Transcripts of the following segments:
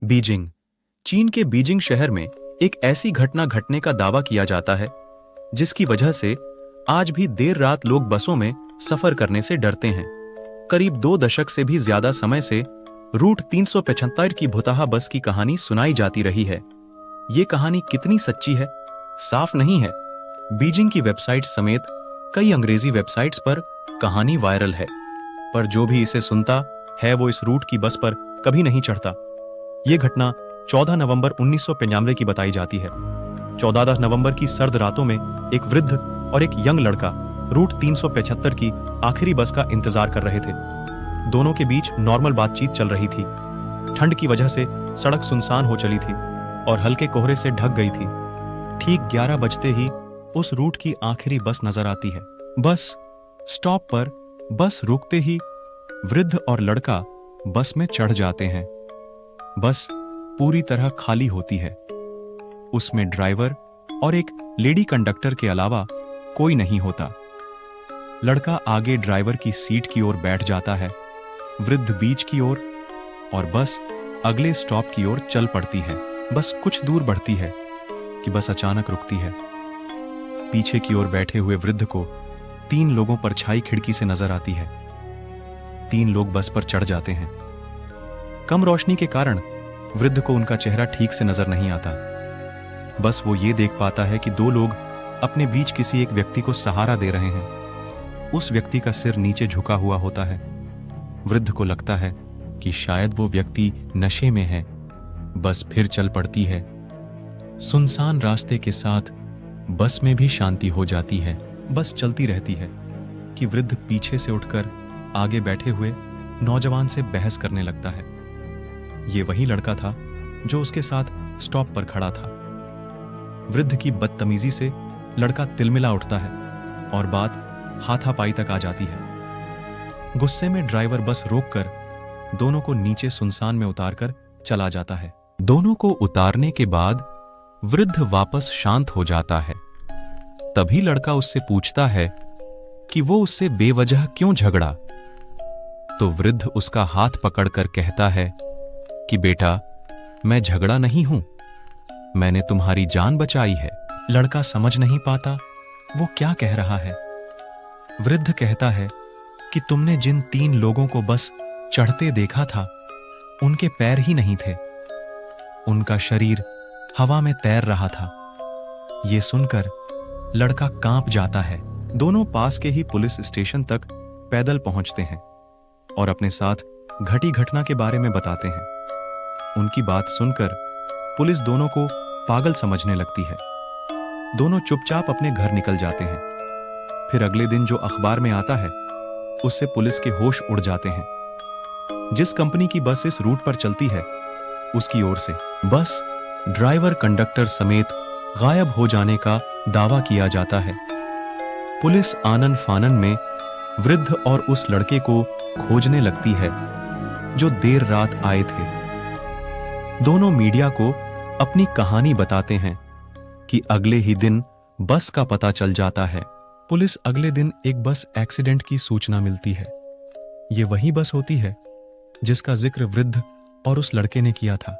Beijing. चीन के Beijing शहर में एक ऐसी घटना घटने का दावा किया जाता है जिसकी वजह से आज भी देर रात लोग बसों में सफर करने से डरते हैं। करीब 2 दशक से भी ज्यादा समय से रूट 375 की भुताहा बस की कहानी सुनाई जाती रही है। ये कहानी कितनी सच्ची है, साफ नहीं है। बीजिंग की वेबसाइट समेत कई अंग्रेजी वेबसाइट्स पर कहानी वायरल है, पर जो भी इसे सुनता है वो इस रूट की बस पर कभी नहीं चढ़ता। ये घटना 14 नवंबर 1995 की बताई जाती है। 14 नवंबर की सर्द रातों में एक वृद्ध और एक यंग लड़का रूट 375 की आखिरी बस का इंतजार कर रहे थे। दोनों के बीच नॉर्मल बातचीत चल रही थी। ठंड की वजह से सड़क सुनसान हो चली थी और हल्के कोहरे से ढक गई थी। ठीक 11 बजते ही उस रूट की आखिरी बस नजर आती है। बस स्टॉप पर बस रुकते ही वृद्ध और लड़का बस में चढ़ जाते हैं। बस पूरी तरह खाली होती है। उसमें ड्राइवर और एक लेडी कंडक्टर के अलावा कोई नहीं होता। लड़का आगे ड्राइवर की सीट की ओर बैठ जाता है, वृद्ध बीच की ओर, और बस अगले स्टॉप की ओर चल पड़ती है। बस कुछ दूर बढ़ती है कि बस अचानक रुकती है। पीछे की ओर बैठे हुए वृद्ध को 3 लोगों पर छाई खिड़की से नजर आती है। 3 लोग बस पर चढ़ जाते हैं। कम रोशनी के कारण वृद्ध को उनका चेहरा ठीक से नजर नहीं आता। बस वो ये देख पाता है कि 2 लोग अपने बीच किसी एक व्यक्ति को सहारा दे रहे हैं। उस व्यक्ति का सिर नीचे झुका हुआ होता है। वृद्ध को लगता है कि शायद वो व्यक्ति नशे में है। बस फिर चल पड़ती है। सुनसान रास्ते के साथ बस में भी शांति हो जाती है। बस चलती रहती है कि वृद्ध पीछे से उठकर आगे बैठे हुए नौजवान से बहस करने लगता है। ये वही लड़का था जो उसके साथ स्टॉप पर खड़ा था। वृद्ध की बदतमीजी से लड़का तिलमिला उठता है और बात हाथापाई तक आ जाती है। गुस्से में ड्राइवर बस रोककर दोनों को नीचे सुनसान में उतारकर चला जाता है। दोनों को उतारने के बाद वृद्ध वापस शांत हो जाता है। तभी लड़का उससे पूछता है कि वो उससे बेवजह क्यों झगड़ा। तो वृद्ध उसका हाथ पकड़कर कहता है कि बेटा, मैं झगड़ा नहीं हूं, मैंने तुम्हारी जान बचाई है। लड़का समझ नहीं पाता वो क्या कह रहा है। वृद्ध कहता है कि तुमने जिन 3 लोगों को बस चढ़ते देखा था, उनके पैर ही नहीं थे, उनका शरीर हवा में तैर रहा था। ये सुनकर लड़का कांप जाता है। दोनों पास के ही पुलिस स्टेशन तक पैदल पहुंचते हैं और अपने साथ घटी घटना के बारे में बताते हैं। उनकी बात सुनकर पुलिस दोनों को पागल समझने लगती है। दोनों चुपचाप अपने घर निकल जाते हैं। फिर अगले दिन जो अखबार में आता है उससे पुलिस के होश उड़ जाते हैं। जिस कंपनी की बस इस रूट पर चलती है उसकी ओर से बस ड्राइवर कंडक्टर समेत गायब हो जाने का दावा किया जाता है। पुलिस आनन फानन में वृद्ध और उस लड़के को खोजने लगती है जो देर रात आए थे। दोनों मीडिया को अपनी कहानी बताते हैं कि अगले ही दिन बस का पता चल जाता है। पुलिस अगले दिन एक बस एक्सीडेंट की सूचना मिलती है। ये वही बस होती है जिसका जिक्र वृद्ध और उस लड़के ने किया था।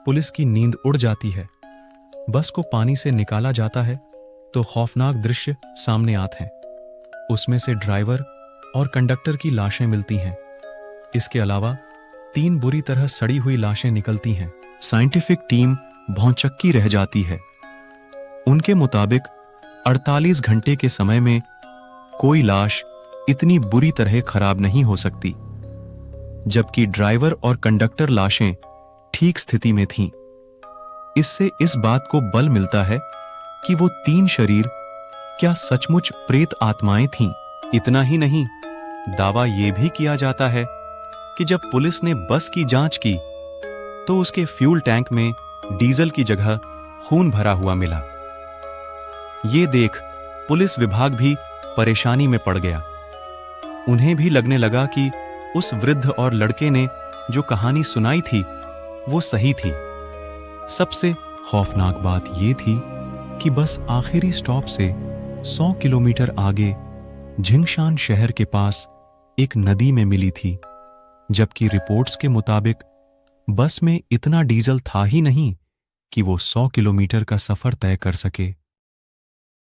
पुलिस की नींद उड़ जाती है। बस को पानी से निकाला जाता है तो खौफनाक दृश्य सामने आते हैं। उसमें से ड्राइवर और कंडक्टर की लाशें मिलती हैं। इसके अलावा 3 बुरी तरह सड़ी हुई लाशें निकलती हैं। साइंटिफिक टीम भौंचक्की रह जाती है। उनके मुताबिक 48 घंटे के समय में कोई लाश इतनी बुरी तरह खराब नहीं हो सकती, जबकि ड्राइवर और कंडक्टर लाशें ठीक स्थिति में थीं। इससे इस बात को बल मिलता है कि वो 3 शरीर क्या सचमुच प्रेत आत्माएं थीं। इतना ही नहीं, दावा यह भी किया जाता है कि जब पुलिस ने बस की जांच की तो उसके फ्यूल टैंक में डीजल की जगह खून भरा हुआ मिला। ये देख पुलिस विभाग भी परेशानी में पड़ गया। उन्हें भी लगने लगा कि उस वृद्ध और लड़के ने जो कहानी सुनाई थी वो सही थी। सबसे खौफनाक बात यह थी कि बस आखिरी स्टॉप से 100 किलोमीटर आगे झिंगशान शहर के पास एक नदी में मिली थी, जबकि रिपोर्ट्स के मुताबिक बस में इतना डीजल था ही नहीं कि वो 100 किलोमीटर का सफर तय कर सके।